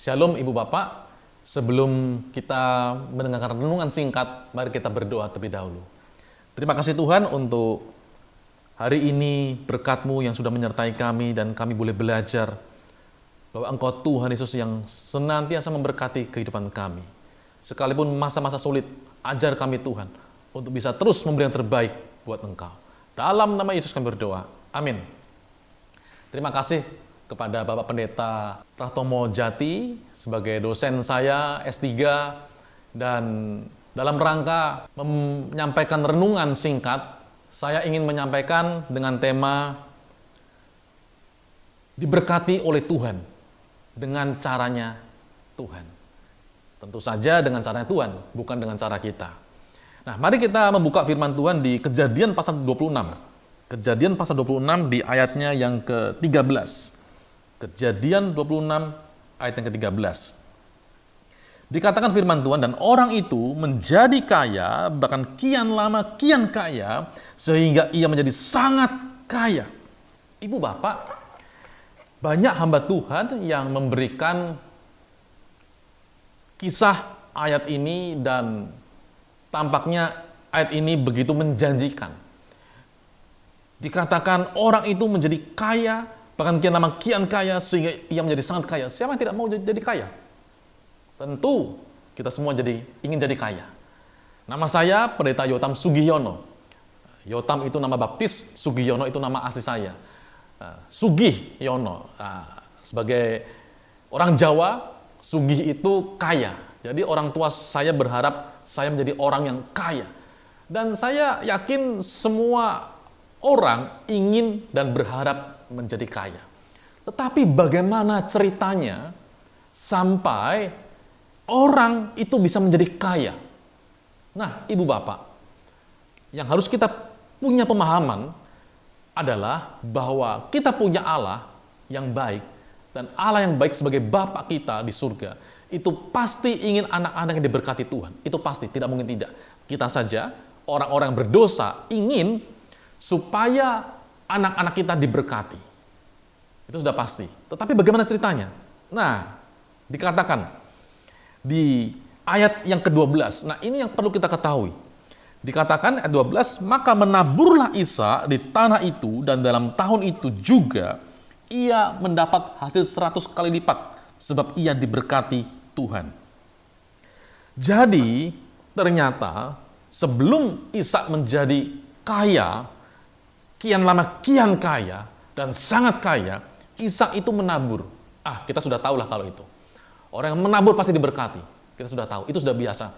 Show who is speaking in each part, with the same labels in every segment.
Speaker 1: Shalom Ibu Bapak, sebelum kita mendengarkan renungan singkat, mari kita berdoa terlebih dahulu. Terima kasih Tuhan untuk hari ini berkat-Mu yang sudah menyertai kami dan kami boleh belajar bahwa Engkau Tuhan Yesus yang senantiasa memberkati kehidupan kami. Sekalipun masa-masa sulit, ajar kami Tuhan untuk bisa terus memberi yang terbaik buat Engkau. Dalam nama Yesus kami berdoa. Amin. Terima kasih kepada Bapak Pendeta Pratomo Jati sebagai dosen saya S3 dan dalam rangka menyampaikan renungan singkat, saya ingin menyampaikan dengan tema diberkati oleh Tuhan dengan caranya Tuhan. Tentu saja dengan caranya Tuhan, bukan dengan cara kita. Nah, mari kita membuka firman Tuhan di Kejadian pasal 26. Kejadian pasal 26 di ayatnya yang ke-13. Kejadian 26 ayat yang ke-13. Dikatakan firman Tuhan, dan orang itu menjadi kaya, bahkan kian lama kian kaya, sehingga ia menjadi sangat kaya. Ibu Bapak, banyak hamba Tuhan yang memberikan kisah ayat ini dan tampaknya ayat ini begitu menjanjikan. Dikatakan orang itu menjadi kaya, bahkan kian lama kian kaya sehingga ia menjadi sangat kaya. Siapa yang tidak mau jadi kaya? Tentu kita semua ingin jadi kaya. Nama saya Pendeta Yotam Sugiyono. Yotam itu nama baptis, Sugiyono itu nama asli saya. Sugiyono. Sebagai orang Jawa, sugih itu kaya. Jadi orang tua saya berharap saya menjadi orang yang kaya. Dan saya yakin semua orang ingin dan berharap menjadi kaya. Tetapi bagaimana ceritanya sampai orang itu bisa menjadi kaya? Nah, Ibu Bapak, yang harus kita punya pemahaman adalah bahwa kita punya Allah yang baik, dan Allah yang baik sebagai Bapa kita di surga, itu pasti ingin anak-anak yang diberkati Tuhan. Itu pasti, tidak mungkin tidak. Kita saja, orang-orang yang berdosa, ingin supaya anak-anak kita diberkati. Itu sudah pasti. Tetapi bagaimana ceritanya? Nah, dikatakan di ayat yang ke-12. Nah, ini yang perlu kita ketahui. Dikatakan ayat 12, maka menaburlah Ishak di tanah itu, dan dalam tahun itu juga ia mendapat hasil 100 kali lipat, sebab ia diberkati Tuhan. Jadi, ternyata sebelum Ishak menjadi kaya, kian lama kian kaya, dan sangat kaya, Ishak itu menabur. Kita sudah tahulah kalau itu. Orang yang menabur pasti diberkati. Kita sudah tahu, itu sudah biasa.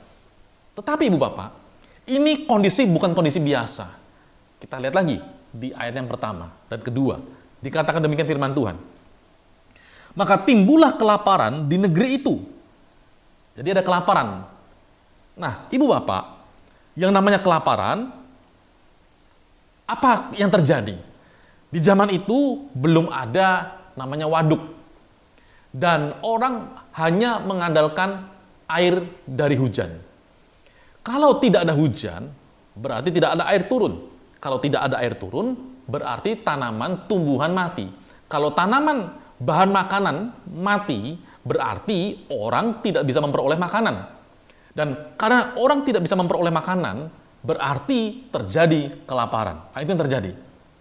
Speaker 1: Tetapi Ibu Bapak, ini kondisi bukan kondisi biasa. Kita lihat lagi di ayat yang pertama dan kedua. Dikatakan demikian firman Tuhan. Maka timbullah kelaparan di negeri itu. Jadi ada kelaparan. Nah, Ibu Bapak, yang namanya kelaparan, apa yang terjadi? Di zaman itu belum ada namanya waduk. Dan orang hanya mengandalkan air dari hujan. Kalau tidak ada hujan, berarti tidak ada air turun. Kalau tidak ada air turun, berarti tanaman tumbuhan mati. Kalau tanaman bahan makanan mati, berarti orang tidak bisa memperoleh makanan. Dan karena orang tidak bisa memperoleh makanan, berarti terjadi kelaparan. Itu yang terjadi.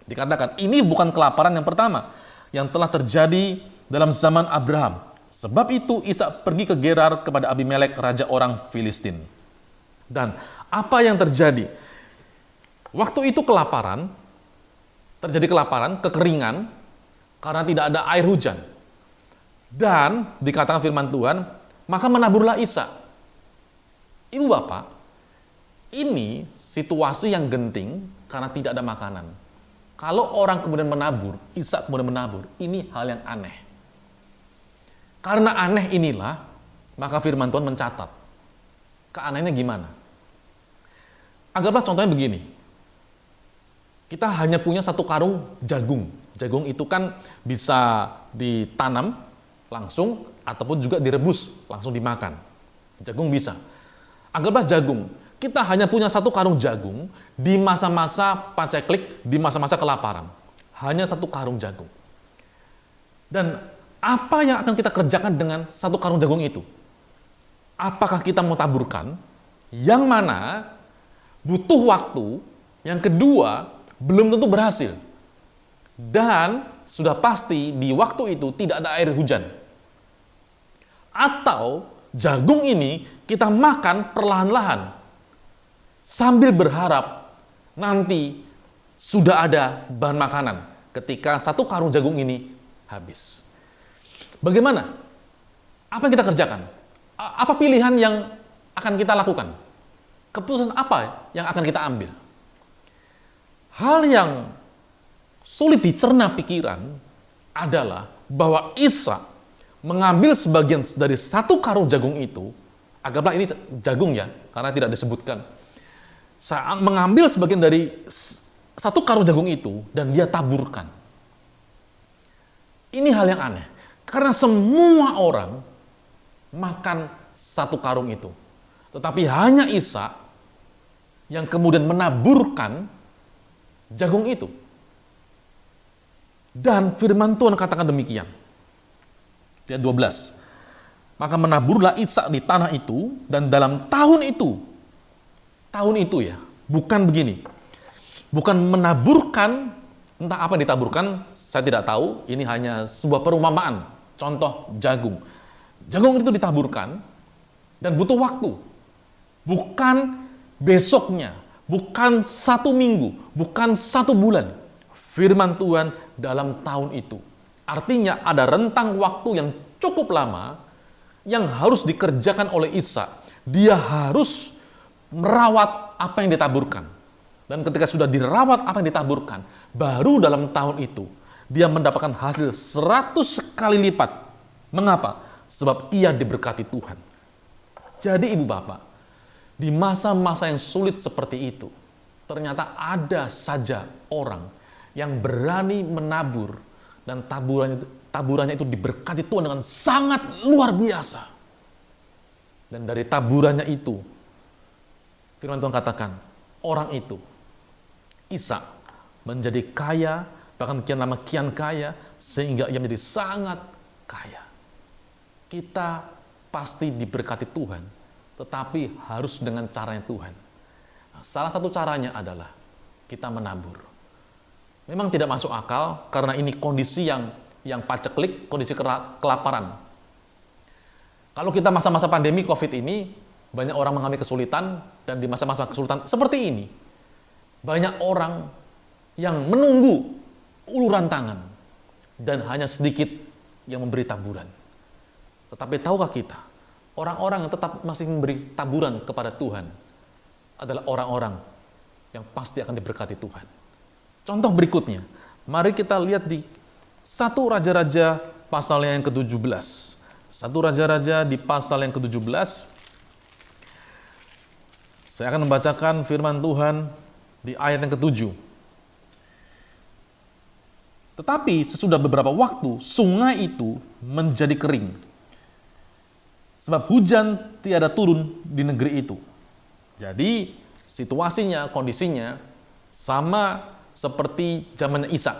Speaker 1: Dikatakan, ini bukan kelaparan yang pertama yang telah terjadi dalam zaman Abraham. Sebab itu Ishak pergi ke Gerar kepada Abimelek, raja orang Filistin. Dan apa yang terjadi? Waktu itu terjadi kelaparan, kekeringan, karena tidak ada air hujan. Dan dikatakan firman Tuhan, maka menaburlah Ishak. Ibu Bapak, ini situasi yang genting karena tidak ada makanan. Kalau orang kemudian menabur, Ishak kemudian menabur, ini hal yang aneh. Karena aneh inilah, maka firman Tuhan mencatat. Keanehannya gimana? Anggaplah contohnya begini. Kita hanya punya satu karung jagung. Jagung itu kan bisa ditanam langsung, ataupun juga direbus, langsung dimakan. Jagung bisa. Anggaplah jagung. Kita hanya punya satu karung jagung di masa-masa paceklik, di masa-masa kelaparan. Hanya satu karung jagung. Dan Apa yang akan kita kerjakan dengan satu karung jagung itu? Apakah kita mau taburkan? Yang mana butuh waktu, yang kedua belum tentu berhasil. Dan sudah pasti di waktu itu tidak ada air hujan. Atau jagung ini kita makan perlahan-lahan sambil berharap nanti sudah ada bahan makanan ketika satu karung jagung ini habis. Bagaimana? Apa yang kita kerjakan? Apa pilihan yang akan kita lakukan? Keputusan apa yang akan kita ambil? Hal yang sulit dicerna pikiran adalah bahwa Ishak mengambil sebagian dari satu karung jagung itu, anggaplah ini jagung ya, karena tidak disebutkan. Saya mengambil sebagian dari satu karung jagung itu dan dia taburkan. Ini hal yang aneh, karena semua orang makan satu karung itu. Tetapi hanya Ishak yang kemudian menaburkan jagung itu. Dan firman Tuhan katakan demikian. Ayat 12. Maka menaburlah Ishak di tanah itu, dan dalam tahun itu ya, bukan begini. Bukan menaburkan, entah apa yang ditaburkan, saya tidak tahu, ini hanya sebuah perumpamaan. Contoh jagung. Jagung itu ditaburkan, dan butuh waktu. Bukan besoknya, bukan 1 minggu, bukan 1 bulan. Firman Tuhan dalam tahun itu. Artinya ada rentang waktu yang cukup lama yang harus dikerjakan oleh Ishak. Dia harus merawat apa yang ditaburkan. Dan ketika sudah dirawat apa yang ditaburkan, baru dalam tahun itu dia mendapatkan hasil 100 kali lipat. Mengapa? Sebab ia diberkati Tuhan. Jadi ibu bapak, di masa-masa yang sulit seperti itu, ternyata ada saja orang yang berani menabur dan taburannya itu diberkati Tuhan dengan sangat luar biasa. Dan dari taburannya itu, firman Tuhan katakan, orang itu, Ishak, menjadi kaya, bahkan kian lama kian kaya, sehingga ia menjadi sangat kaya. Kita pasti diberkati Tuhan, tetapi harus dengan caranya Tuhan. Nah, salah satu caranya adalah kita menabur. Memang tidak masuk akal karena ini kondisi yang paceklik, kondisi kelaparan. Kalau kita masa-masa pandemi COVID ini, banyak orang mengalami kesulitan, dan di masa-masa kesulitan seperti ini, banyak orang yang menunggu uluran tangan, dan hanya sedikit yang memberi taburan. Tetapi tahukah kita, orang-orang yang tetap masih memberi taburan kepada Tuhan adalah orang-orang yang pasti akan diberkati Tuhan. Contoh berikutnya, mari kita lihat di 1 Raja-Raja pasal yang ke-17. 1 Raja-Raja di pasal yang ke-17. Saya akan membacakan firman Tuhan di ayat yang ke-7. Tetapi sesudah beberapa waktu, sungai itu menjadi kering. Sebab hujan tiada turun di negeri itu. Jadi situasinya, kondisinya sama seperti zamannya Ishak.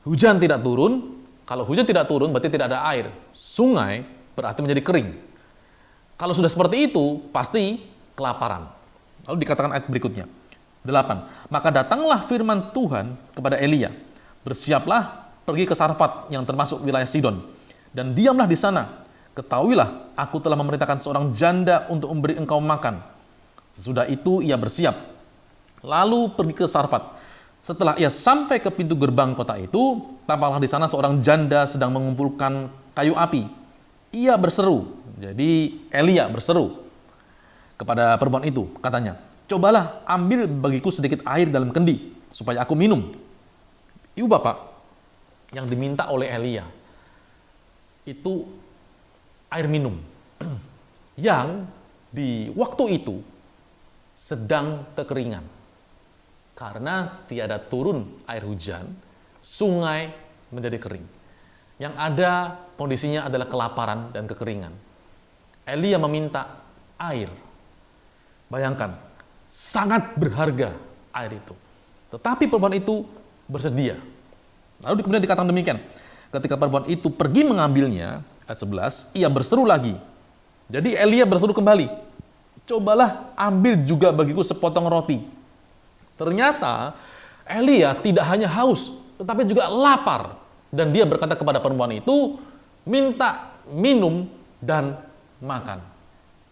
Speaker 1: Hujan tidak turun, kalau hujan tidak turun berarti tidak ada air. Sungai berarti menjadi kering. Kalau sudah seperti itu, pasti kelaparan. Lalu dikatakan ayat berikutnya, 8. Maka datanglah firman Tuhan kepada Elia, bersiaplah pergi ke Sarfat yang termasuk wilayah Sidon, dan diamlah di sana. Ketahuilah, aku telah memerintahkan seorang janda untuk memberi engkau makan. Sesudah itu ia bersiap, lalu pergi ke Sarfat. Setelah ia sampai ke pintu gerbang kota itu, tampaklah di sana seorang janda sedang mengumpulkan kayu api. Ia berseru, jadi Elia berseru kepada perempuan itu, katanya, cobalah ambil bagiku sedikit air dalam kendi, supaya aku minum. Ibu bapak, yang diminta oleh Elia itu air minum yang di waktu itu sedang kekeringan. Karena tiada turun air hujan, sungai menjadi kering. Yang ada kondisinya adalah kelaparan dan kekeringan. Elia meminta air. Bayangkan, sangat berharga air itu. Tetapi perempuan itu bersedia. Lalu kemudian dikatakan demikian, ketika perempuan itu pergi mengambilnya, ayat 11, ia berseru lagi. Jadi Elia berseru kembali, cobalah ambil juga bagiku sepotong roti. Ternyata Elia tidak hanya haus, tetapi juga lapar. Dan dia berkata kepada perempuan itu, minta minum dan makan.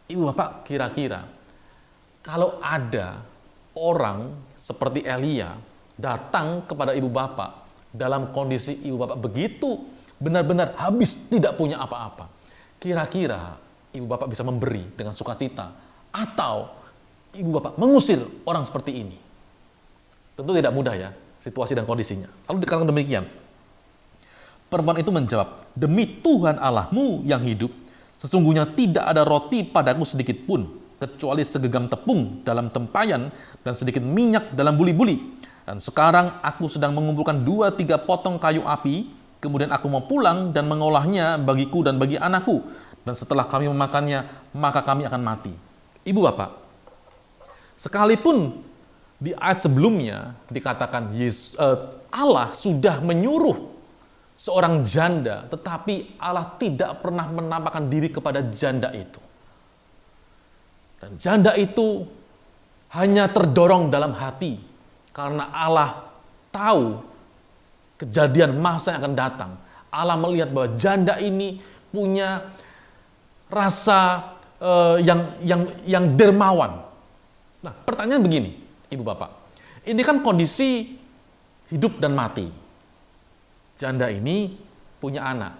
Speaker 1: Ibu bapak, kira-kira kalau ada orang seperti Elia datang kepada ibu bapak dalam kondisi ibu bapak begitu benar-benar habis tidak punya apa-apa, kira-kira ibu bapak bisa memberi dengan sukacita atau ibu bapak mengusir orang seperti ini? Tentu tidak mudah ya situasi dan kondisinya. Lalu dikatakan demikian, perempuan itu menjawab, demi Tuhan Allahmu yang hidup, sesungguhnya tidak ada roti padaku sedikit pun, kecuali segenggam tepung dalam tempayan dan sedikit minyak dalam buli-buli. Dan sekarang aku sedang mengumpulkan 2-3 potong kayu api, kemudian aku mau pulang dan mengolahnya bagiku dan bagi anakku. Dan setelah kami memakannya, maka kami akan mati. Ibu bapak, sekalipun di ayat sebelumnya dikatakan Allah sudah menyuruh seorang janda, tetapi Allah tidak pernah menampakkan diri kepada janda itu. Dan janda itu hanya terdorong dalam hati, karena Allah tahu kejadian masa yang akan datang. Allah melihat bahwa janda ini punya rasa yang dermawan. Nah, pertanyaan begini, ibu bapak. Ini kan kondisi hidup dan mati. Janda ini punya anak.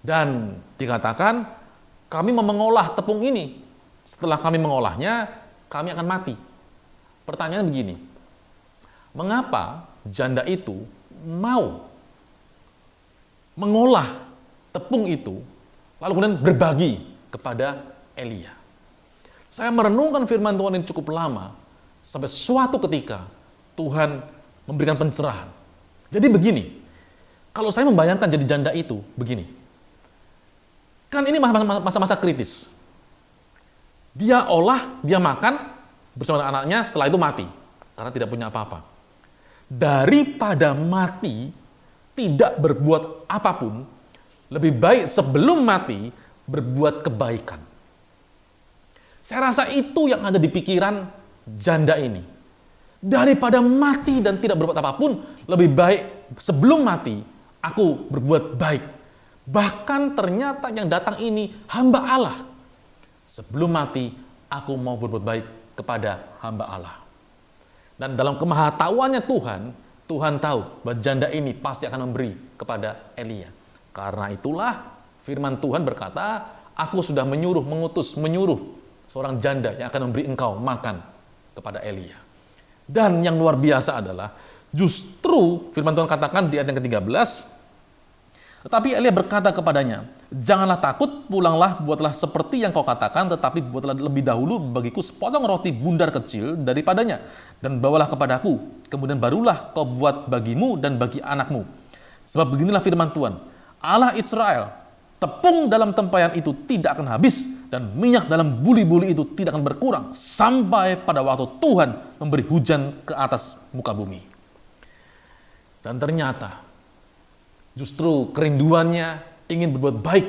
Speaker 1: Dan dikatakan, kami mau mengolah tepung ini. Setelah kami mengolahnya, kami akan mati. Pertanyaan begini, mengapa janda itu mau mengolah tepung itu, lalu kemudian berbagi kepada Elia? Saya merenungkan firman Tuhan ini cukup lama, sampai suatu ketika Tuhan memberikan pencerahan. Jadi begini, kalau saya membayangkan jadi janda itu, begini. Kan ini masa-masa kritis. Dia olah, dia makan bersama anaknya, setelah itu mati. Karena tidak punya apa-apa. Daripada mati, tidak berbuat apapun, lebih baik sebelum mati, berbuat kebaikan. Saya rasa itu yang ada di pikiran janda ini. Daripada mati dan tidak berbuat apapun, lebih baik sebelum mati, aku berbuat baik. Bahkan ternyata yang datang ini hamba Allah. Sebelum mati, aku mau berbuat baik kepada hamba Allah. Dan dalam kemahatauannya Tuhan, Tuhan tahu bahwa janda ini pasti akan memberi kepada Elia. Karena itulah firman Tuhan berkata, aku sudah menyuruh seorang janda yang akan memberi engkau makan kepada Elia. Dan yang luar biasa adalah, justru firman Tuhan katakan di ayat yang ke-13, tetapi Elia berkata kepadanya, janganlah takut, pulanglah, buatlah seperti yang kau katakan, tetapi buatlah lebih dahulu bagiku sepotong roti bundar kecil daripadanya, dan bawalah kepadaku, kemudian barulah kau buat bagimu dan bagi anakmu. Sebab beginilah firman Tuhan, Allah Israel, tepung dalam tempayan itu tidak akan habis, dan minyak dalam buli-buli itu tidak akan berkurang, sampai pada waktu Tuhan memberi hujan ke atas muka bumi. Dan ternyata, justru kerinduannya ingin berbuat baik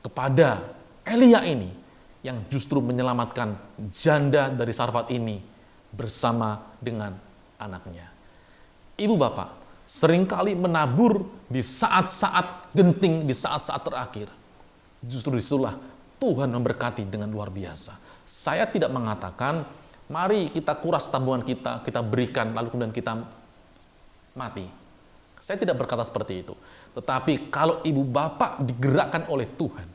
Speaker 1: kepada Elia ini, yang justru menyelamatkan janda dari Sarfat ini bersama dengan anaknya. Ibu bapak, seringkali menabur di saat-saat genting, di saat-saat terakhir. Justru disitulah Tuhan memberkati dengan luar biasa. Saya tidak mengatakan, mari kita kuras tabungan kita, kita berikan, lalu kemudian kita mati. Saya tidak berkata seperti itu. Tetapi kalau ibu bapak digerakkan oleh Tuhan,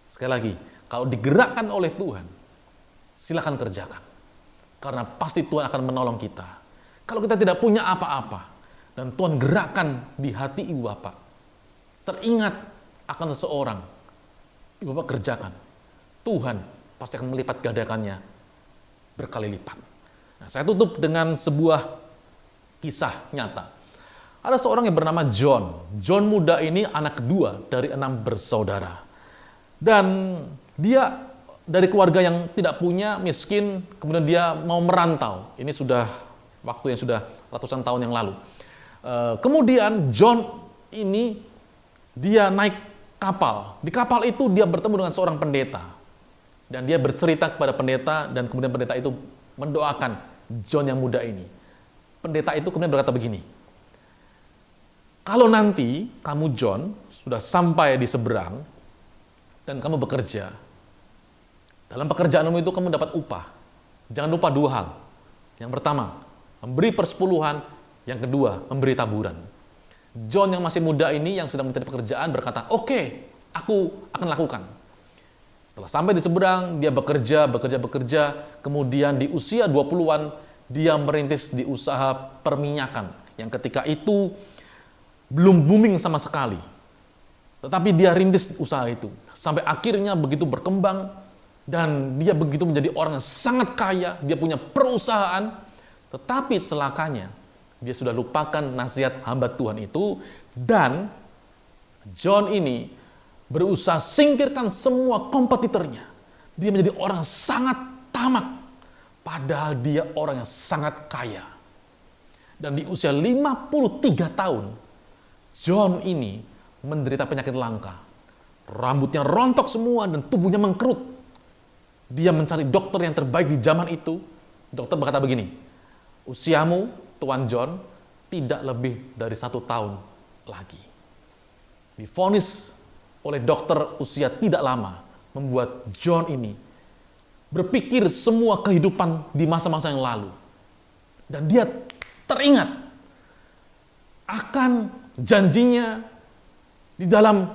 Speaker 1: sekali lagi, kalau digerakkan oleh Tuhan, silakan kerjakan. Karena pasti Tuhan akan menolong kita. Kalau kita tidak punya apa-apa, dan Tuhan gerakkan di hati ibu bapak, teringat akan seseorang, ibu bapak kerjakan. Tuhan pasti akan melipat gandakannya berkali lipat. Nah, saya tutup dengan sebuah kisah nyata. Ada seorang yang bernama John. John muda ini anak kedua dari 6 bersaudara. Dan dia dari keluarga yang tidak punya, miskin, kemudian dia mau merantau. Ini sudah waktu yang sudah ratusan tahun yang lalu. Kemudian John ini dia naik kapal. Di kapal itu dia bertemu dengan seorang pendeta. Dan dia bercerita kepada pendeta, dan kemudian pendeta itu mendoakan John yang muda ini. Pendeta itu kemudian berkata begini, kalau nanti kamu John sudah sampai di seberang, dan kamu bekerja, dalam pekerjaanmu itu kamu dapat upah. Jangan lupa dua hal. Yang pertama, memberi persepuluhan. Yang kedua, memberi taburan. John yang masih muda ini, yang sedang mencari pekerjaan, berkata, oke, aku akan lakukan. Setelah sampai di seberang, dia bekerja, kemudian di usia 20-an, dia merintis di usaha perminyakan, yang ketika itu belum booming sama sekali. Tetapi dia rintis usaha itu, sampai akhirnya begitu berkembang, dan dia begitu menjadi orang yang sangat kaya, dia punya perusahaan, tetapi celakanya, dia sudah lupakan nasihat hamba Tuhan itu, dan John ini berusaha singkirkan semua kompetitornya. Dia menjadi orang yang sangat tamak, padahal dia orang yang sangat kaya. Dan di usia 53 tahun, John ini menderita penyakit langka. Rambutnya rontok semua dan tubuhnya mengkerut. Dia mencari dokter yang terbaik di zaman itu. Dokter berkata begini, usiamu, Tuan John, tidak lebih dari 1 tahun lagi. Divonis oleh dokter usia tidak lama, membuat John ini berpikir semua kehidupan di masa-masa yang lalu. Dan dia teringat akan janjinya di dalam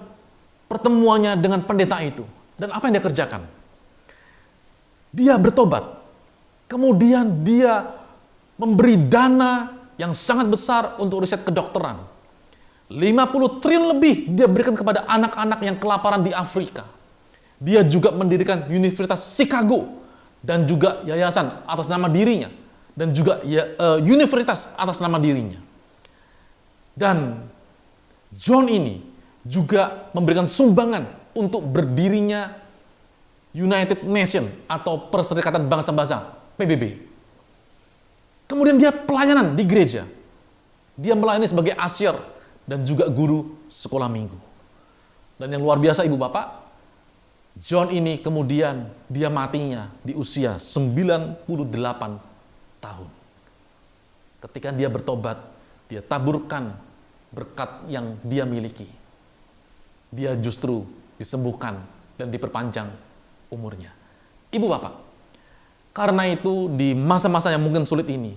Speaker 1: pertemuannya dengan pendeta itu. Dan apa yang dia kerjakan? Dia bertobat. Kemudian dia memberi dana yang sangat besar untuk riset kedokteran. 50 triliun lebih dia berikan kepada anak-anak yang kelaparan di Afrika. Dia juga mendirikan Universitas Chicago dan juga yayasan atas nama dirinya dan juga universitas atas nama dirinya. Dan John ini juga memberikan sumbangan untuk berdirinya United Nations atau Perserikatan Bangsa-Bangsa, PBB. Kemudian dia pelayanan di gereja. Dia melayani sebagai asyir dan juga guru sekolah minggu. Dan yang luar biasa ibu bapak, John ini kemudian dia matinya di usia 98 tahun. Ketika dia bertobat, dia taburkan berkat yang dia miliki. Dia justru disembuhkan dan diperpanjang umurnya. Ibu bapak, karena itu di masa-masa yang mungkin sulit ini,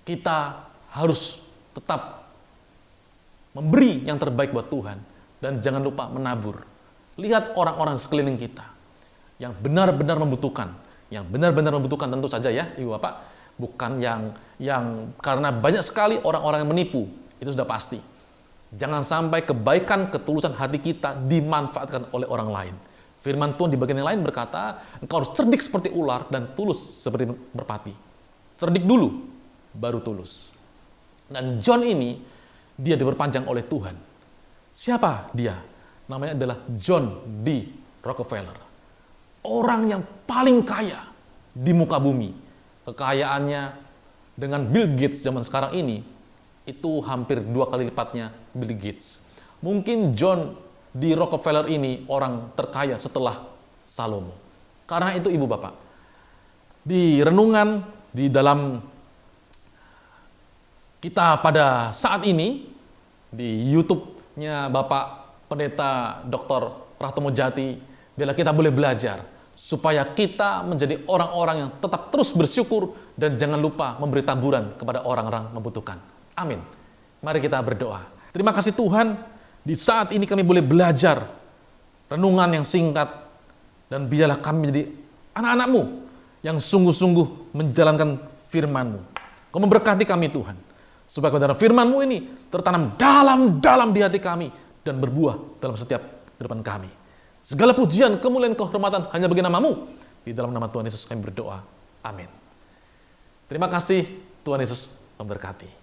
Speaker 1: kita harus tetap memberi yang terbaik buat Tuhan, dan jangan lupa menabur. Lihat orang-orang sekeliling kita yang benar-benar membutuhkan, tentu saja ya, ibu bapak, bukan yang karena banyak sekali orang-orang yang menipu, itu sudah pasti. Jangan sampai kebaikan, ketulusan hati kita dimanfaatkan oleh orang lain. Firman Tuhan di bagian yang lain berkata, engkau harus cerdik seperti ular dan tulus seperti merpati. Cerdik dulu, baru tulus. Dan John ini, dia diperpanjang oleh Tuhan. Siapa dia? Namanya adalah John D. Rockefeller. Orang yang paling kaya di muka bumi. Kekayaannya dengan Bill Gates zaman sekarang ini, itu hampir 2 kali lipatnya Bill Gates. Mungkin John D. Rockefeller ini orang terkaya setelah Salomo. Karena itu ibu bapak, di renungan di dalam kita pada saat ini, di YouTube-nya Bapak Pendeta Dr. Pratomo Jati, bila kita boleh belajar, supaya kita menjadi orang-orang yang tetap terus bersyukur dan jangan lupa memberi taburan kepada orang-orang membutuhkan. Amin. Mari kita berdoa. Terima kasih Tuhan, di saat ini kami boleh belajar renungan yang singkat, dan biarlah kami menjadi anak-anak-Mu yang sungguh-sungguh menjalankan firman-Mu. Kau memberkati kami Tuhan, supaya kebenaran firman-Mu ini tertanam dalam-dalam di hati kami dan berbuah dalam setiap kehidupan kami. Segala pujian, kemuliaan, kehormatan hanya bagi nama-Mu. Di dalam nama Tuhan Yesus kami berdoa. Amin. Terima kasih, Tuhan Yesus memberkati.